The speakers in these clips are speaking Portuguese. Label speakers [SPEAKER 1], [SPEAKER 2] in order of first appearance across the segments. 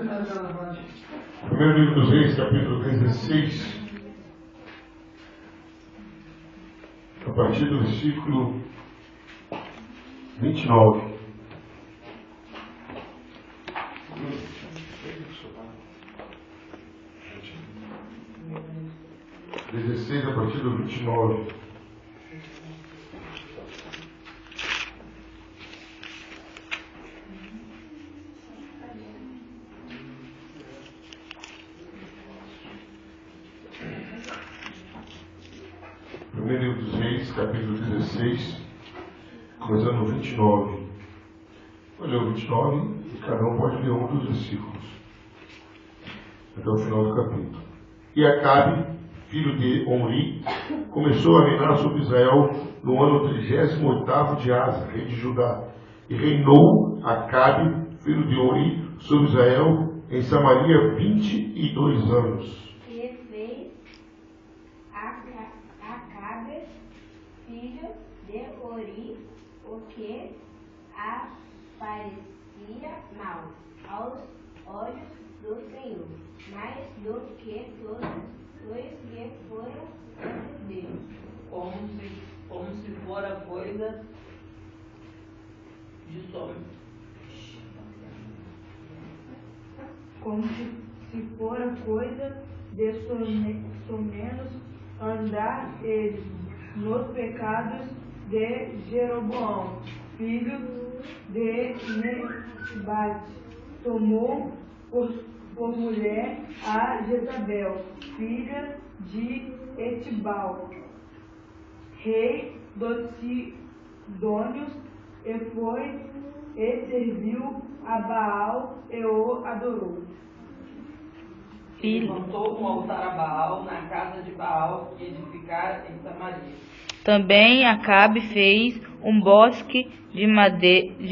[SPEAKER 1] Primeiro livro dos Reis, capítulo 16, a partir do versículo 29. 16 a partir do 29. Primeiro livro dos Reis, capítulo 16, começando no 29. Vou ler o 29 e cada um pode ler um dos versículos até o final do capítulo. E Acabe, filho de Omri, começou a reinar sobre Israel no ano 38º de Asa, rei de Judá. E reinou Acabe, filho de Omri, sobre Israel em Samaria 22 anos.
[SPEAKER 2] E fez Acabe, filho de Omri, o que parecia mal aos olhos do Senhor, mais do que todos os que foram antes dele.
[SPEAKER 3] Como se fora coisa de
[SPEAKER 4] Como se fora coisa de somenos andar eles nos pecados de Jeroboão, filho de Nebate. Tomou por mulher a Jezabel, filha de Etibal, rei dos Sidônios, e foi e serviu a Baal e o adorou.
[SPEAKER 3] Levantou um altar a Baal na casa de Baal que edificara em Samaria.
[SPEAKER 5] Também Acabe fez um bosque de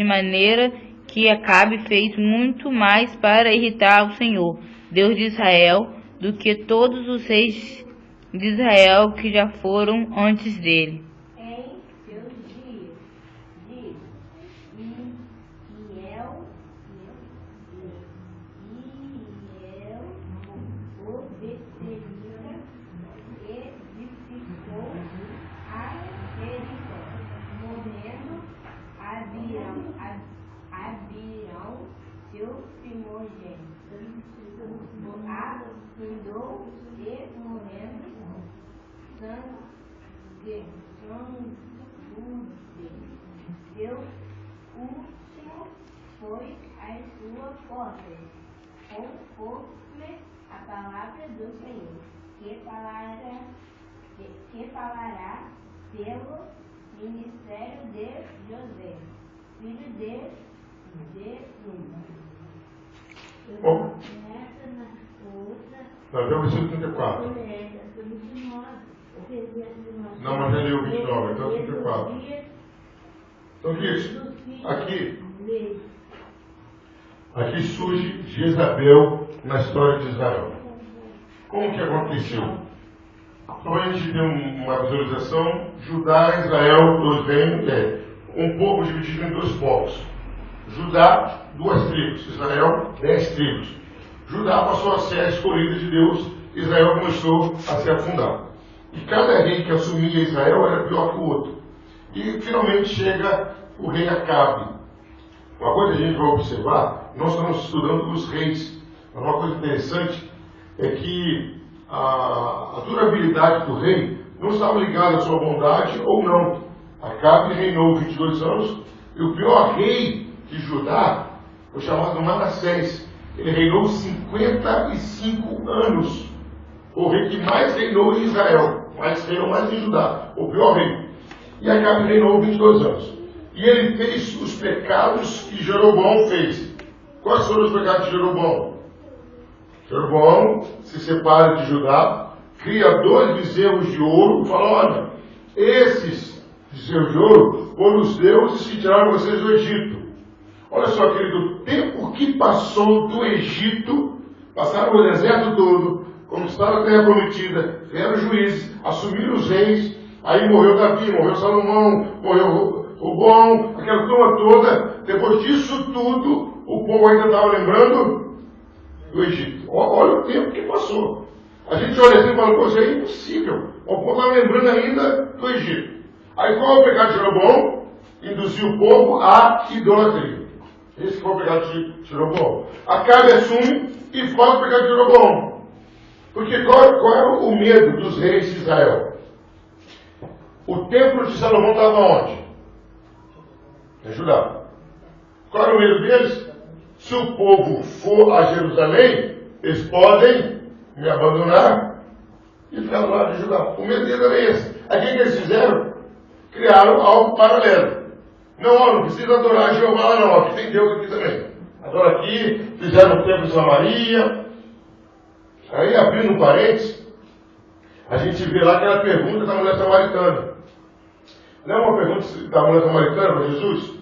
[SPEAKER 5] maneira que Acabe fez muito mais para irritar o Senhor, Deus de Israel, do que todos os reis de Israel que já foram antes dele.
[SPEAKER 2] Em seus dias, diz Iel o Betelita, edificou a Jericó, morrendo Abirão, seu primogênito, a fundou e morrendo Sangude, seu último foi a sua porta, conforme a palavra do Senhor, que falará pelo ministério de José, filho de Num.
[SPEAKER 1] Bom, nós vemos o versículo 34. Não, mas já leu o 29, então 34. Então, isso. Aqui surge Jezabel na história de Israel. Como que aconteceu? Então a gente tem uma visualização: Judá e Israel, dois reinos, um povo dividido em dois povos. Judá, 2 tribos. Israel, 10 tribos. Judá passou a ser a escolhida de Deus. Israel começou a se afundar. E cada rei que assumia Israel era pior que o outro. E finalmente chega o rei Acabe. Uma coisa que a gente vai observar, nós estamos estudando os reis. Uma coisa interessante é que a durabilidade do rei não estava ligada à sua bondade ou não. Acabe reinou 22 anos e o pior rei de Judá foi chamado Manassés. Ele reinou 55 anos. O rei que mais reinou em Israel, reinou mais em Judá, o pior rei. E Acabe reinou 22 anos. E ele fez os pecados que Jeroboão fez. Quais foram os pecados de Jeroboão? Jeroboão se separa de Judá, cria 2 bezerros de ouro e fala: olha, esses bezerros de ouro foram os deuses que tiraram vocês do Egito. Olha só, querido, o tempo que passou do Egito, passaram o deserto todo, conquistaram a terra prometida, vieram juízes, assumiram os reis, aí morreu Davi, morreu Salomão, morreu Roboão, aquela turma toda. Depois disso tudo, o povo ainda estava lembrando do Egito. Olha o tempo que passou. A gente olha assim e fala, pô, isso é impossível. O povo está lembrando ainda do Egito. Aí qual é o pecado de Jeroboão? Induzir o povo à idolatria. Esse foi o pecado de Jeroboão. Acabe assume e fala o pecado de Jeroboão. Porque qual é o medo dos reis de Israel? O templo de Salomão estava onde? Em Judá. Qual era o medo deles? Se o povo for a Jerusalém, eles podem me abandonar e ficar do lado de Judá. O medo deles era esse. Aí o que eles fizeram? Criaram algo paralelo. Não precisa adorar a Jeová, não. Aqui tem Deus aqui também. Adora aqui, fizeram o templo de Samaria. Aí, abrindo um parênteses, a gente vê lá aquela pergunta da mulher samaritana. Não é uma pergunta da mulher samaritana para Jesus?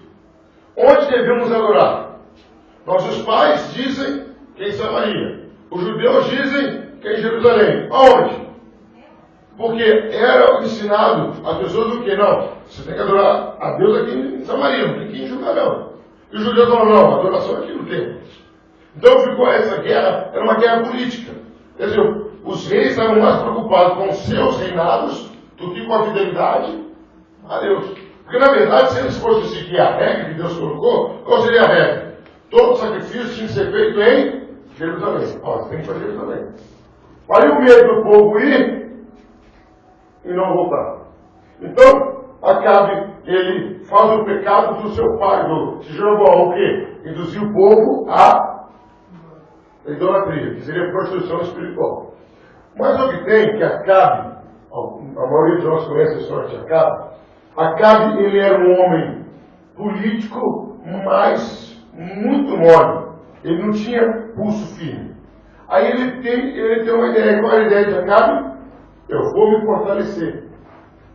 [SPEAKER 1] Onde devemos adorar? Nossos pais dizem que é em Samaria. Os judeus dizem que é em Jerusalém. Aonde? Porque era ensinado às pessoas o quê? Não, você tem que adorar a Deus aqui em Samaria, não tem que ir em Judá, não. E os judeus falaram, não, a adoração é aqui no templo. Então ficou essa guerra, era uma guerra política. Quer dizer, os reis estavam mais preocupados com os seus reinados do que com a fidelidade a Deus. Porque, na verdade, se eles fossem seguir a regra que Deus colocou, qual seria a regra? Todo sacrifício tinha que ser feito em Jerusalém. Ó, você tem que ir para Jerusalém. Aí o medo do povo ir e não voltar. Então, Acabe, ele faz o pecado do seu pai, de Jeroboão, o quê? Induzir o povo à idolatria, que seria prostituição espiritual. Mas o que tem, que Acabe, a maioria de nós conhece a história de Acabe. Acabe, ele era um homem político, mas muito mole. Ele não tinha pulso firme. Aí ele tem uma ideia. Qual é a ideia de Acabe? Eu vou me fortalecer.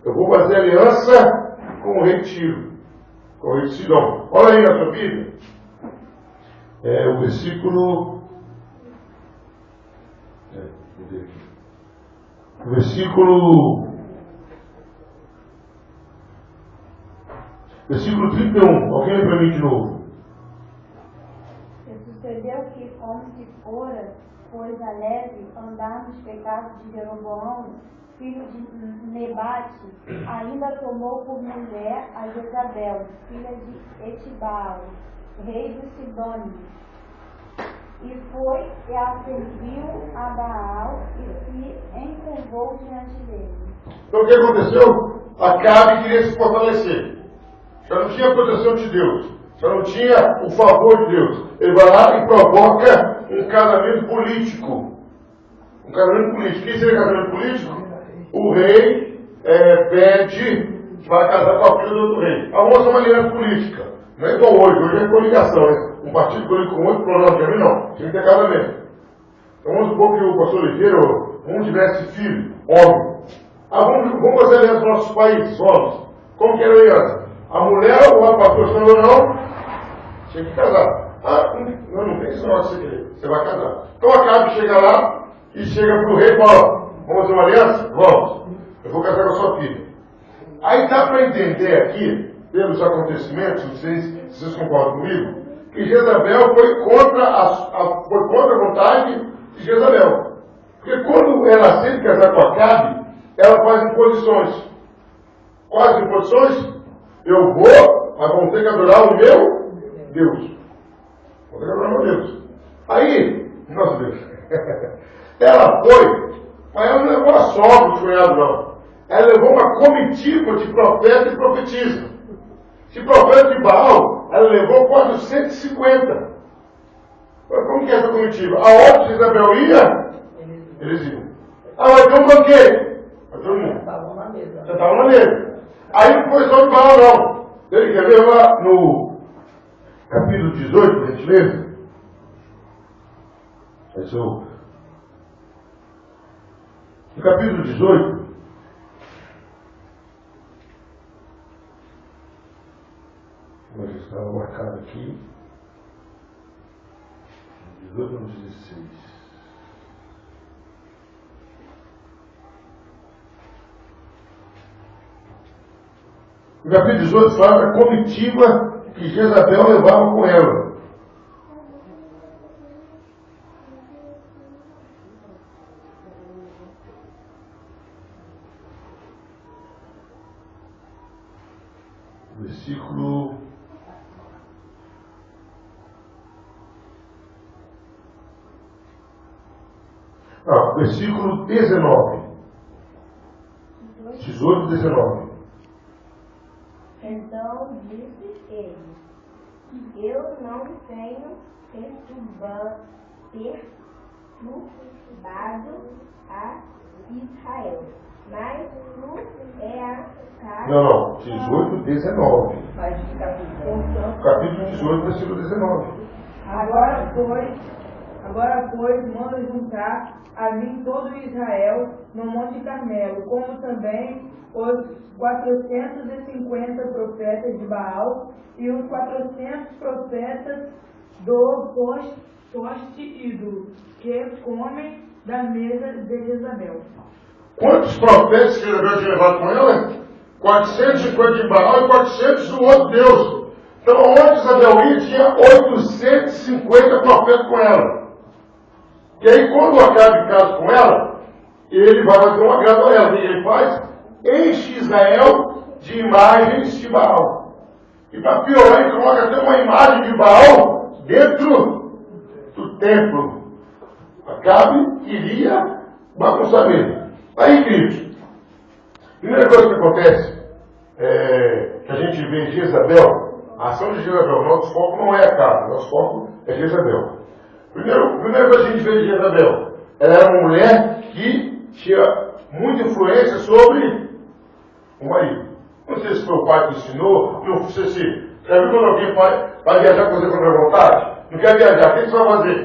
[SPEAKER 1] Eu vou fazer aliança com o rei Tiro, com o rei de Sidom. Olha aí na sua Bíblia. É o versículo... O versículo 31. Alguém lê para mim de novo.
[SPEAKER 2] Sucedeu que, como se fora coisa leve, andar nos pecados de Jeroboão, filho de Nebate, ainda tomou por mulher a Jezabel, filha de Etibaal, rei dos Sidônios. E foi e a serviu a Baal e se encurvou diante dele.
[SPEAKER 1] Então o que aconteceu? Acabe queria se fortalecer. Já não tinha a proteção de Deus. Já não tinha o favor de Deus. Ele vai lá e provoca um casamento político. Um casamento político. O que seria casamento político? O rei pede para casar com a filha do outro rei. A moça é uma aliança política. Não é igual hoje. Hoje é coligação, né? Um partido político com outro, problema de mim não. Tinha que ter casamento. Então vamos supor que o pastor Oliveira, tivesse filho, homem. Vamos fazer aliança nos nossos países, homens. Como que era a aliança? A mulher ou a pastor ou não, tinha que casar. Não tem esse negócio de você querer. Você vai casar. Então Acabe chega lá e chega para o rei e fala, vamos fazer uma aliança? Vamos. Eu vou casar com a sua filha. Aí dá para entender aqui, pelos acontecimentos, não sei se vocês concordam comigo, que Jezabel foi contra a vontade de Jezabel. Porque quando ela aceita casar com Acabe, ela faz imposições. Quais imposições? Eu vou, mas vamos ter que adorar o meu Deus. Vamos ter que adorar o meu Deus. Aí, nosso Deus, ela foi, mas ela não levou a sogra do cunhado, não. Ela levou uma comitiva de profeta e profetisa. De profeta de Baal, ela levou 450. Como que é essa comitiva? Aonde Isabel ia, eles iam. Vai ter um banquete. Vai todo mundo. Já estavam na mesa. Aí não foi só de Baal, não. Ele quer ver lá no capítulo 18, por gentileza? No capítulo 18, como já estava marcado aqui, 18 anos 16. No capítulo 18 fala da comitiva que Jezabel levava com ela. versículo... versículo 19. 18 e 19.
[SPEAKER 2] Então disse ele: eu não tenho perturbado a Israel, mas tu é a casa...
[SPEAKER 1] Não, 18 e 19.
[SPEAKER 3] Vai de capítulo.
[SPEAKER 1] Capítulo 18, versículo 19.
[SPEAKER 4] Agora, pois, manda juntar a mim todo Israel no Monte Carmelo, como também os 450 profetas de Baal e os 400 profetas do poste ídolo, que comem da mesa de Jezabel.
[SPEAKER 1] Quantos profetas que Jezabel tinha levado com ela? 450 de Baal e 400 do outro Deus. Então, onde Jezabel ia, tinha 850 profetas com ela. E aí, quando Acabe casa com ela, ele vai fazer um agrado a ela. O que ele faz? Enche Israel de imagens de Baal. E para piorar, ele coloca até uma imagem de Baal dentro do templo. Acabe iria bagunçar mesmo. Aí, queridos, a primeira coisa que acontece que a gente vê em Jezabel, a ação de Jezabel, nosso foco não é Acabe, nosso foco é Jezabel. Primeira coisa que a gente vê de Jezabel, ela era uma mulher que tinha muita influência sobre o marido. Não sei se foi o pai que ensinou, não sei se... Já viu quando alguém vai viajar com você quando é vontade? Não quer viajar, o que você vai fazer?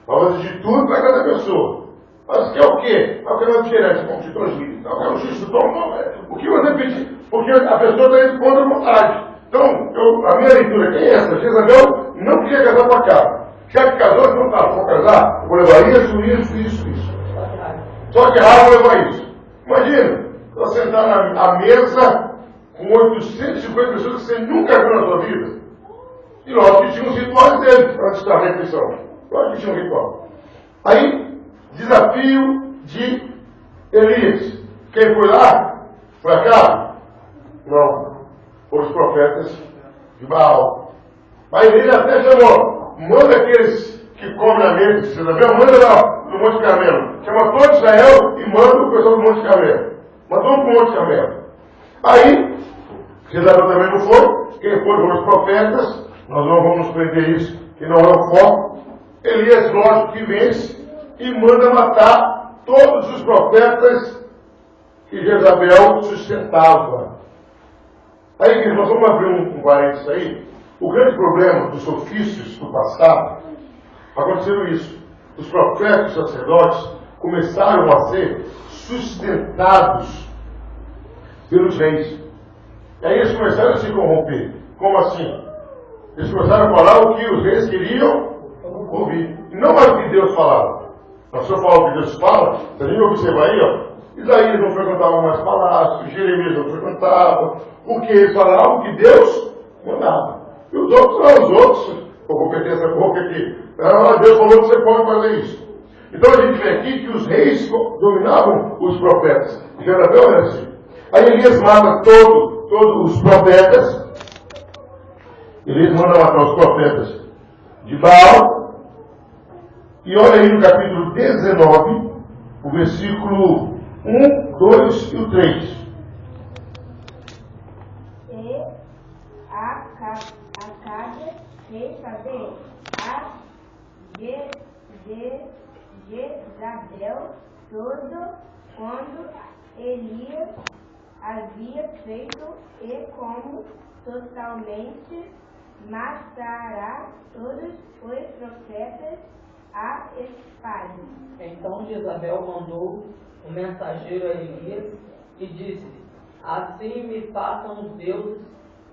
[SPEAKER 1] Vai fazer de tudo para cada pessoa. Mas quer o quê? Eu quero uma diferença, como te transmite. Eu quero um x-tom, não. O que você pedir? Porque a pessoa está indo contra a vontade. Então, a minha leitura aqui é essa. Jezabel não queria casar com Acabe. Já que casou, então tá, vou casar, eu vou levar isso. Só que Acabe vai levar isso. Imagina, você sentar na mesa com 850 pessoas que você nunca viu na sua vida. E lógico que tinha os rituais dele antes da refeição. Lógico que tinha um ritual. Aí, desafio de Elias. Quem foi lá? Foi Acabe? Não. Foram os profetas de Baal. Mas ele até chamou. Manda aqueles que comem na mesa de Jezabel, manda lá no Monte Carmelo. Chama todo Israel e manda o pessoal do Monte Carmelo. Mandou para o Monte Carmelo. Aí, Jezabel também não foi. Quem foi foram os profetas. Nós não vamos prender isso, que não é o foco. Elias, lógico que vence e manda matar todos os profetas que Jezabel sustentava. Aí, nós vamos abrir um parênteses aí. O grande problema dos ofícios do passado, aconteceu isso. Os profetas e os sacerdotes começaram a ser sustentados pelos reis. E aí eles começaram a se corromper. Como assim? Eles começaram a falar o que os reis queriam ouvir. E não mais o que Deus falava. Mas se eu falar o que Deus fala, se a gente observar aí, Isaías não frequentava mais palácios, Jeremias não frequentava, porque eles falavam o que Deus mandava. E os outros não, os outros, por competência pouca aqui. Deus falou que você pode fazer isso. Então a gente vê aqui que os reis dominavam os profetas. Jezabel era assim. Aí Elias mata todos os profetas. Elias manda matar os profetas de Baal. E olha aí no capítulo 19, o versículo 1, 2 e o 3.
[SPEAKER 2] Acabe fez saber a Jezabel tudo quando Elias havia feito e como totalmente matará todos os profetas a espada.
[SPEAKER 3] Então Jezabel mandou um mensageiro a Elias e disse-lhe: assim me façam os deuses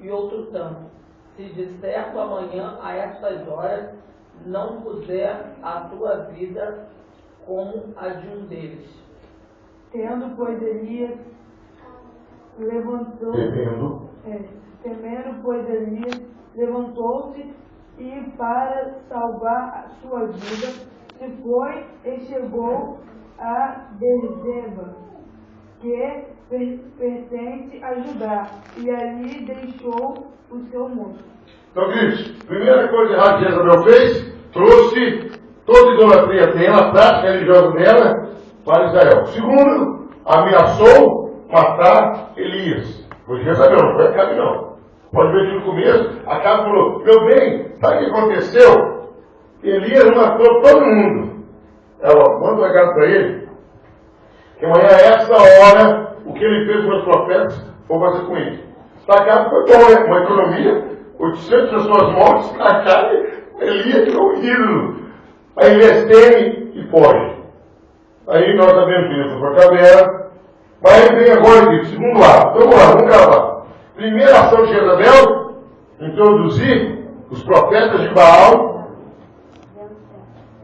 [SPEAKER 3] e outro tanto, se de certo amanhã a estas horas não puser a tua vida como a de um deles.
[SPEAKER 4] Temendo, pois, Elias levantou-se e, para salvar a sua vida, se foi e chegou a Berzeba, que pertence a Judá, e ali deixou o seu moço.
[SPEAKER 1] Então, queridos, primeira coisa errada que Jezabel fez, trouxe toda a idolatria dela, a prática religiosa dela, para Israel. Segundo, ameaçou matar Elias. Foi Jezabel, não foi Acabe não. Pode ver que no começo, Acabe falou, meu bem, sabe o que aconteceu? Elias matou todo mundo. Ela manda um recado para ele, que amanhã a essa hora, o que ele fez com os profetas, vou fazer com ele. Acabe foi bom, né? Uma economia, 800 pessoas mortas, para Acabe, Elias virou um ídolo. Aí Elias teme e foge. Aí nós sabemos que isso foi a caverna. Mas aí vem agora aqui, segundo lado. Vamos lá, vamos gravar. Primeira ação de Jezabel, introduzir os profetas de Baal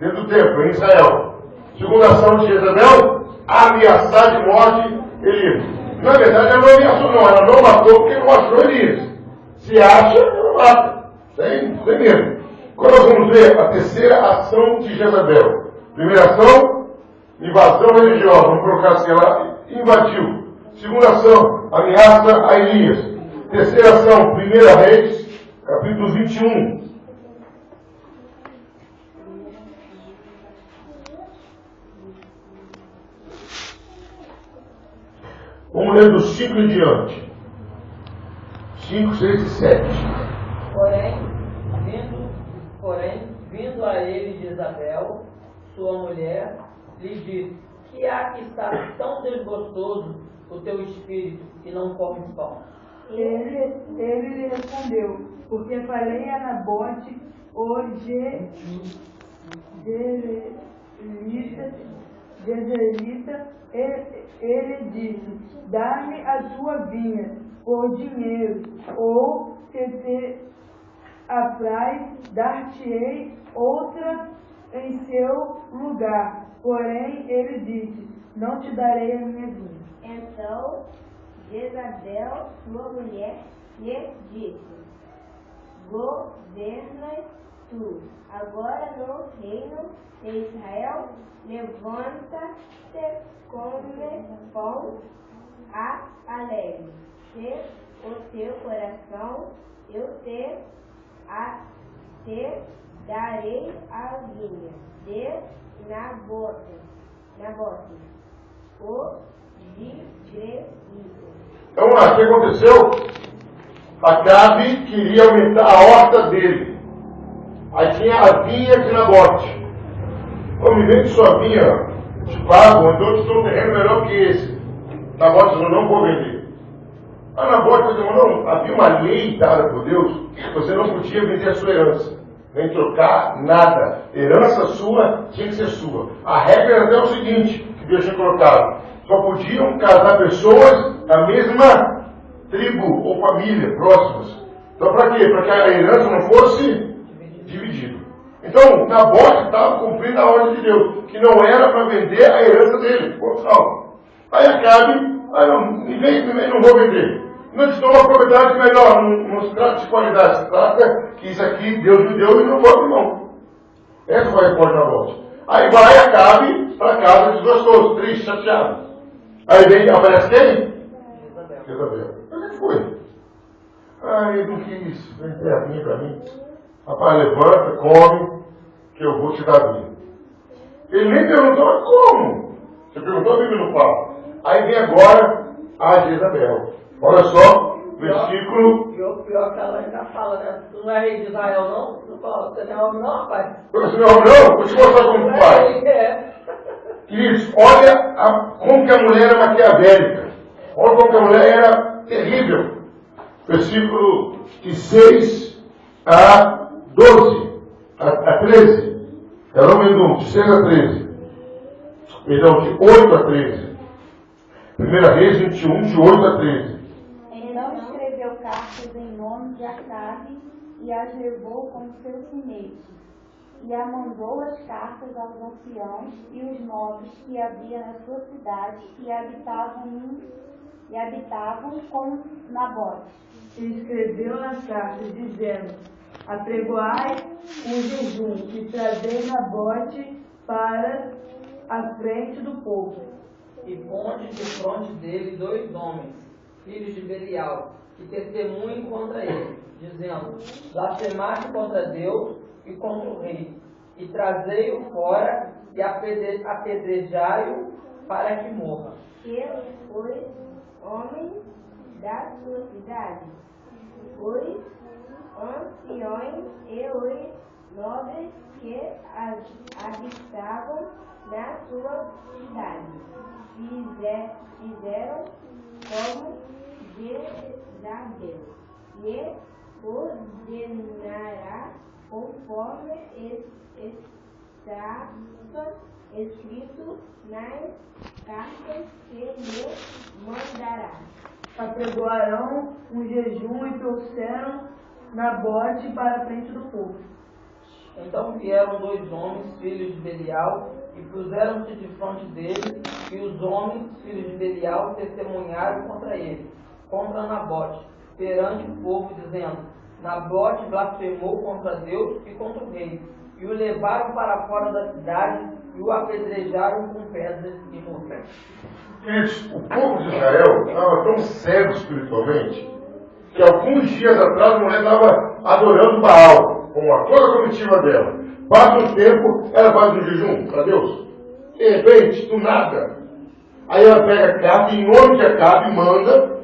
[SPEAKER 1] dentro do templo, em Israel. Segunda ação de Jezabel, ameaçar de morte Elias. Na verdade, ela não ameaçou, não. Ela não matou porque não achou Elias. Se acha, ela mata. Sem medo. Agora nós vamos ver a terceira ação de Jezabel. Primeira ação, invasão religiosa. Vamos colocar assim, ela invadiu. Segunda ação, ameaça a Elias. Terceira ação, 1 Reis, capítulo 21. Vamos ler do 5 em diante. 5, 6 e 7.
[SPEAKER 3] Porém, vindo a ele Jezabel, sua mulher, lhe disse, que há que estar tão desgostoso o teu espírito e não comes pão?
[SPEAKER 4] Ele lhe respondeu, porque falei a Nabote, o jezreelita, ele disse, dá-me a tua vinha por dinheiro, ou se te apraz, dar-te-ei outra em seu lugar. Porém, ele disse, não te darei a minha vinha.
[SPEAKER 2] Então Jezabel, sua mulher, lhe disse, governas tu agora no reino de Israel, levanta-te, come pão alegre, se o teu coração eu te darei a vinha de Nabote, o jezreelita.
[SPEAKER 1] Vamos lá, o que aconteceu? Acabe queria aumentar a horta dele. Aí tinha a vinha de Nabote. Me vende sua vinha, te pago, então eu te dou um terreno melhor que esse. Nabote falou, não vou vender. A Nabote falou, não, havia uma lei dada por Deus, que você não podia vender a sua herança. Nem trocar nada. Herança sua tinha que ser sua. A regra era até o seguinte, que Deus tinha colocado. Só podiam casar pessoas da mesma tribo ou família, próximas. Então para quê? Para que a herança não fosse dividida. Então, Nabote estava cumprindo a ordem de Deus, que não era para vender a herança dele. Aí Acabe, não vou vender. Não te dou uma propriedade melhor, não se trata de qualidade, se trata que isso aqui Deus me deu e não vou abrir mão. Essa foi a resposta da Nabote. Aí vai Acabe para casa desgostoso, triste, chateado. Aí vem, aparece quem? Jezabel. Onde foi? Ele não quis vender a vinha para mim. Rapaz, levanta, come, que eu vou te dar vinha. Ele nem perguntou, mas como? Você perguntou, a Bíblia não fala. Aí vem agora a Jezabel. Olha só, versículo.
[SPEAKER 3] E o pior que ela ainda fala, né? Tu não é rei de Israel, não? Não fala, você não é homem, não, rapaz?
[SPEAKER 1] Você não é homem, não? Vou te mostrar como tu faz. Isso, olha como que a mulher era maquiavélica. Olha como que a mulher era terrível. Versículo de 6 a 12, a 13. Ela aumentou de 6 a 13. Perdão, de 8 a 13. 1 Reis 21, de 8 a 13.
[SPEAKER 2] Então escreveu cartas em nome de Acabe e as levou com seu sinete. E a mandou as cartas aos anciãos e os nobres que havia na sua cidade e habitavam com Nabote.
[SPEAKER 4] E escreveu nas cartas, dizendo, apregoai um jejum e trazei Nabote para a frente do povo.
[SPEAKER 3] e ponte defronte dele 2 homens, filhos de Belial, que testemunhem contra ele, dizendo: blasfemaste contra Deus e contra o rei, e trazei-o fora e apedrejai-o para que morra.
[SPEAKER 2] Pelos os homens da sua cidade, os anciões e os nobres que habitavam na sua cidade fizeram como Jezabel, e ordenará conforme estava escrito nas cartas que lhe mandará.
[SPEAKER 4] Apregoarão um jejum e trouxeram Nabote para a frente do povo.
[SPEAKER 3] Então vieram 2 homens, filhos de Belial, e puseram-se de frente dele, e os homens, filhos de Belial, testemunharam contra ele, contra Nabote, perante o povo, dizendo: Nabote blasfemou contra Deus e contra o rei, e o levaram para fora da cidade, e o apedrejaram com pedras e morreram.
[SPEAKER 1] O povo de Israel estava tão cego espiritualmente que alguns dias atrás a mulher estava adorando Baal, com toda a comitiva dela. Passa um tempo, ela faz um jejum para Deus. De repente, do nada. Aí ela pega Acabe, em nome de Acabe, manda,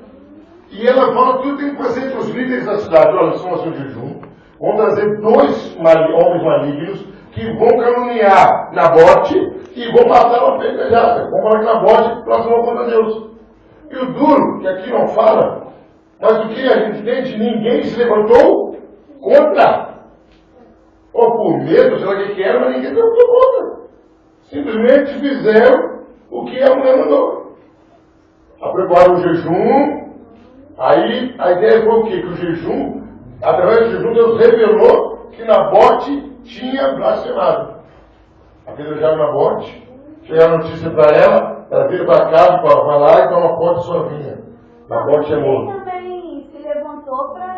[SPEAKER 1] e ela fala tudo tem que fazer para os líderes da cidade. Olha, nós vamos fazer um jejum, vamos trazer 2 homens malignos que vão caluniar Nabote e vão matar uma pedrejada. Vão falar que Nabote blasfemou contra Deus. E o duro, que aqui não fala, mas o que a gente entende, ninguém se levantou contra. Ou por medo, sei lá o que era, mas ninguém se levantou contra. Simplesmente fizeram o que a mulher mandou. Apregoaram o jejum. Aí a ideia foi o quê? Que o jejum, através do jejum, Deus revelou que Nabote tinha blasfemado. Apedrejaram Nabote, chegaram a notícia para ela veio para casa para falar e toma conta da sua vinha. Nabote é morto.
[SPEAKER 2] Ele também se levantou para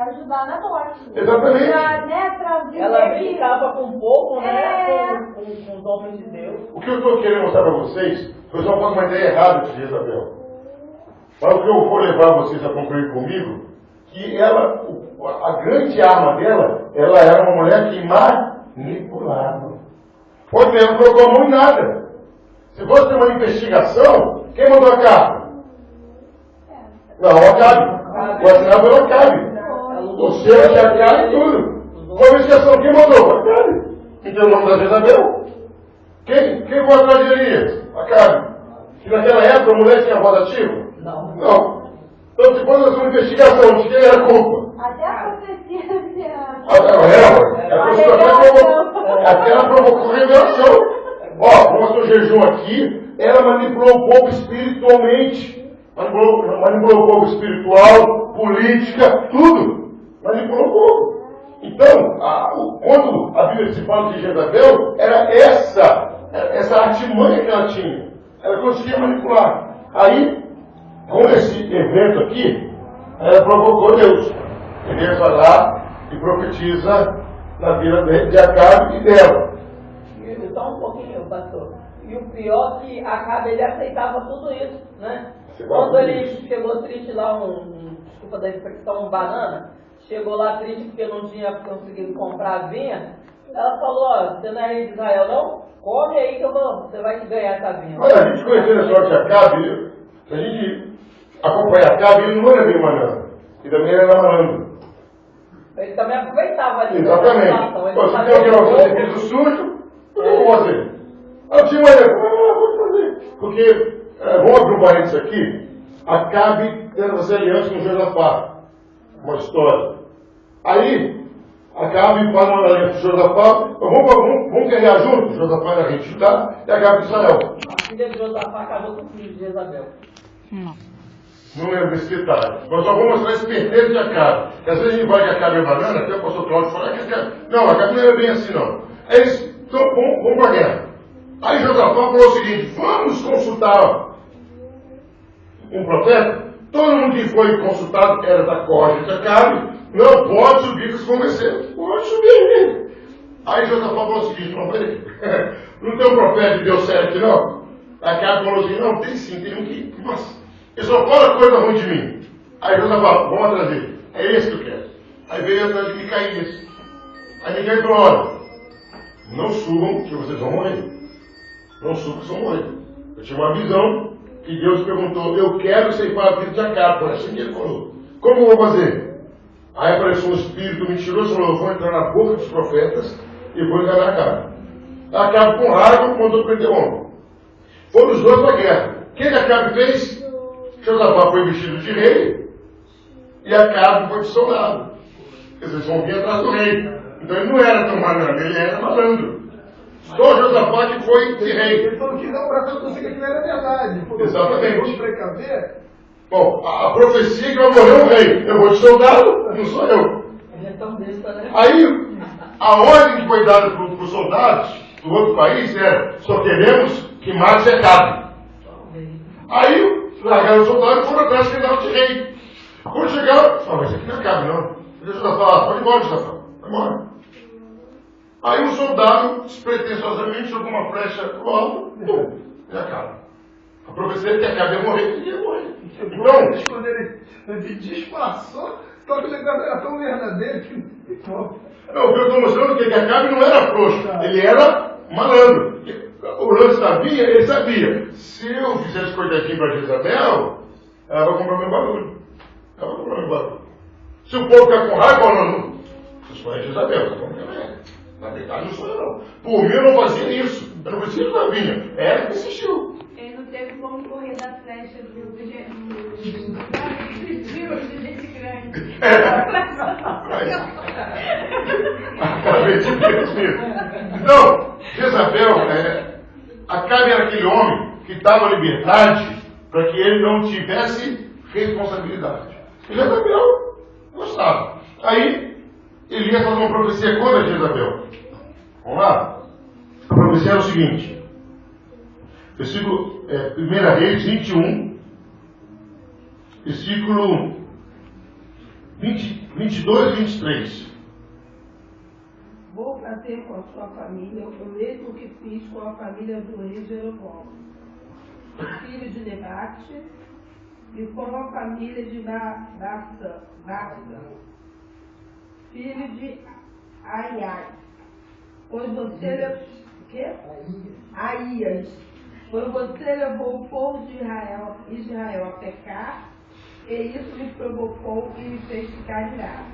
[SPEAKER 2] ajudar Nabote.
[SPEAKER 1] Exatamente.
[SPEAKER 2] Pra dizer
[SPEAKER 3] Ela
[SPEAKER 2] que-
[SPEAKER 3] brincava com o povo, né?
[SPEAKER 2] É.
[SPEAKER 3] Com os homens de Deus.
[SPEAKER 1] O que eu estou querendo mostrar para vocês foi só uma ideia errada de Jezabel. Mas o que eu vou levar vocês a concluir comigo, que ela, a grande arma dela, ela era uma mulher que manipulava. Pode ver, não colocou a mão em nada. Se fosse ter uma investigação, quem mandou a carta? Não, Acabe. O assinado pelo Acabe. O seu de Acabe e tudo. Foi uma investigação, quem mandou? Acabe. Então o nome da Jezabel. Quem foi atrás de Elias? Acabe. Que naquela época a mulher tinha voz ativa?
[SPEAKER 3] Não.
[SPEAKER 1] Não. Então depois da sua investigação, de quem era a culpa?
[SPEAKER 2] Até a profecia se
[SPEAKER 1] Até ela provocou revelação. Ó, vamos fazer um jejum aqui. Ela manipulou o povo espiritualmente. Manipulou o povo espiritual, política, tudo. Manipulou o povo. Então, quando a Bíblia se fala de Jezabel, era essa artimanha que ela tinha. Ela conseguia manipular. Aí, com esse evento aqui, ela provocou Deus. E Deus vai lá e profetiza na vida de Acabe e dela.
[SPEAKER 3] E só um pouquinho, pastor. E o pior é que Acabe, ele aceitava tudo isso, né? Quando ele chegou triste lá, desculpa da expressão, banana, chegou lá triste porque não tinha conseguido comprar a vinha, ela falou: ó, você não é rei de Israel não? Come aí que você vai ganhar essa vinha.
[SPEAKER 1] Olha, a gente conhecendo a história de Acabe, se a gente acompanha Acabe, ele não era bem malandro. E também era malandro.
[SPEAKER 3] Ele também aproveitava ali.
[SPEAKER 1] Exatamente. Você tem alguém que você fez o sujo, eu vou fazer. Eu tinha uma vou fazer. Porque, vamos abrir um parênteses aqui, Acabe tendo essa aliança com Josafá. Uma história. Aí, Acabe faz uma aliança com Josafá, vamos guerrear juntos. Josafá era rei de Judá e Acabe de Israel.
[SPEAKER 3] A filha de Josafá acabou com o filho de Jezabel.
[SPEAKER 1] Não lembro desse detalhe. Mas só vou mostrar esse perfeito de Acabe. Que às vezes a gente vai de Acabe e banana, até o pastor Cláudio fala que Acabe... Não, Acabe não era bem assim, não. Aí eles, então, vamos para a guerra. Aí Josafá falou o seguinte: vamos consultar um profeta. Todo mundo que foi consultado era da corte de Acabe. Não pode subir que se convencer. Pode subir. Aí Josafá falou o seguinte: não, peraí. Não tem um profeta de Deus sério aqui, não? Acabe falou assim, não, tem sim, tem um que, nossa, ele só fala coisa ruim de mim. Aí Josafá fala, vamos atrás dele. É esse que eu quero. Aí veio atrás de Micaías. Aí Micaías falou, olha, não subam que vocês vão morrer. Não subam que vocês vão morrer. Eu tinha uma visão que Deus perguntou, eu quero ceifar a vida de Acabe. Foi assim que ele falou. Como eu vou fazer? Aí apareceu um espírito mentiroso e falou, eu vou entrar na boca dos profetas e vou enganar Acabe. Acabe com raiva mandou prender o homem. Foram os dois para a guerra. O que Acabe fez? Josafá foi vestido de rei e Acabe foi de soldado. Quer dizer, eles vão vir atrás do rei. Então ele não era tão malandro, ele era malandro. Só Josafá que foi de rei.
[SPEAKER 6] Ele falou que não, para todos você que aquilo era verdade. Ele falou,
[SPEAKER 1] exatamente.
[SPEAKER 6] Vamos precaver.
[SPEAKER 1] Bom, a profecia que vai morrer um rei. Eu vou de soldado, não sou eu.
[SPEAKER 3] Ele é tão besta, né?
[SPEAKER 1] Aí, a ordem que foi dada para os soldados do outro país era, só queremos que mate Acabe. Aí, largaram os soldados e foram atrás de candidato de rei. Quando chegaram, falaram, mas aqui não Acabe não. Josafá, pode ir embora, Josafá. Vai embora. Aí um soldado, despretensiosamente, jogou uma flecha pro alto, pum, e Acabe. A profecia que Acabe ia morrer, ele ia morrer. Então,
[SPEAKER 6] Quando ele disfarçou, só que o negócio era tão verdadeiro que
[SPEAKER 1] não, o que eu estou mostrando é que Acabe não era frouxo, ele era malandro. O lance sabia, ele sabia. Se eu fizesse coitadinho para Jezabel, ela vai comprar meu barulho. Ela vai comprar meu barulho. Se o povo ficar com raiva, não. Vocês conhecem Jezabel, vocês vão também. Na verdade, não sou eu, não. Por mim, eu não fazia isso. Eu não preciso da vinha. Ela que insistiu.
[SPEAKER 2] Ele não teve como correr da flecha do gente grande.
[SPEAKER 1] Então, Jezabel, Acabe era aquele homem que dava liberdade para que ele não tivesse responsabilidade. E Jezabel gostava. Aí, Elias faz uma profecia contra Jezabel. Vamos lá? A profecia era o seguinte. Versículo 1 Reis 21, versículo 22 e 23.
[SPEAKER 7] Vou fazer com a sua família o mesmo que fiz com a família do rei Jeroboão, filho de Nebate, e com a família de Baasa, filho de Aias. Pois você Pois você levou o povo de Israel a pecar, e isso me provocou e me fez ficar irado.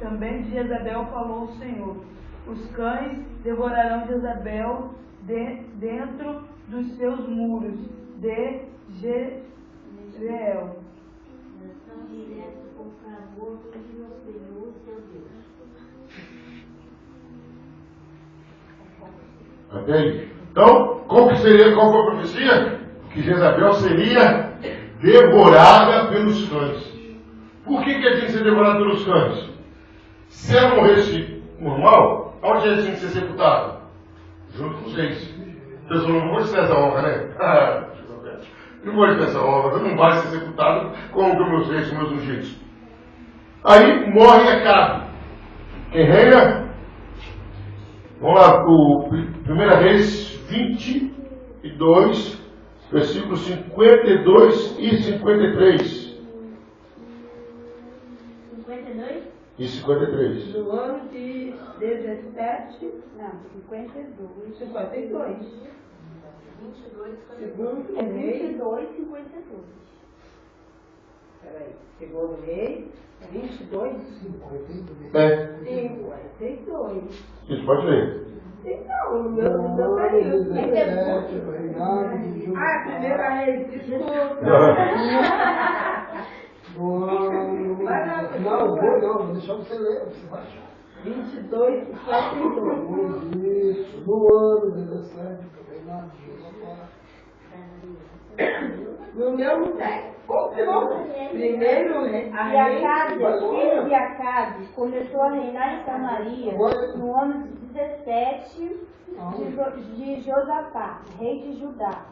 [SPEAKER 4] Também de Jezabel falou o Senhor: os cães devorarão Jezabel dentro dos seus muros de Jezreel.
[SPEAKER 8] Nação direta por favor do Senhor seu Deus.
[SPEAKER 1] Entende? Então, qual foi a profecia? Que Jezabel seria devorada pelos cães. Por que ela tinha que ser devorada pelos cães? Se ela morresse normal, onde ela tinha que ser sepultada? Junto com os reis. A pessoa não pode ter essa honra, né? Não pode ter essa honra, você não vai ser sepultado como que meus reis, meus ungidos. Aí morre Acabe. Quem reina? Vamos lá, o 1 Reis 22, versículos 52 e 53.
[SPEAKER 2] 52?
[SPEAKER 1] E 53.
[SPEAKER 7] No ano de 17,
[SPEAKER 2] Não, 52.
[SPEAKER 7] 52.
[SPEAKER 8] 22,
[SPEAKER 7] Segundo
[SPEAKER 2] É
[SPEAKER 7] rei,
[SPEAKER 2] 22, 52.
[SPEAKER 7] peraí, segundo rei, 22,
[SPEAKER 1] É,
[SPEAKER 7] 52.
[SPEAKER 1] isso pode ler.
[SPEAKER 7] Então, o meu tá isso. Ah, primeira rei, desculpa.
[SPEAKER 6] Não, vou deixar você ler, você vai achar.
[SPEAKER 7] 22 e 42.
[SPEAKER 6] Isso, no ano 17, também lá de Josafá.
[SPEAKER 7] No meu não tem. Primeiro,
[SPEAKER 2] E
[SPEAKER 7] rei.
[SPEAKER 2] Acabe, filho de Acabe, começou a reinar em Samaria no ano de 17 de Josafá, rei de Judá.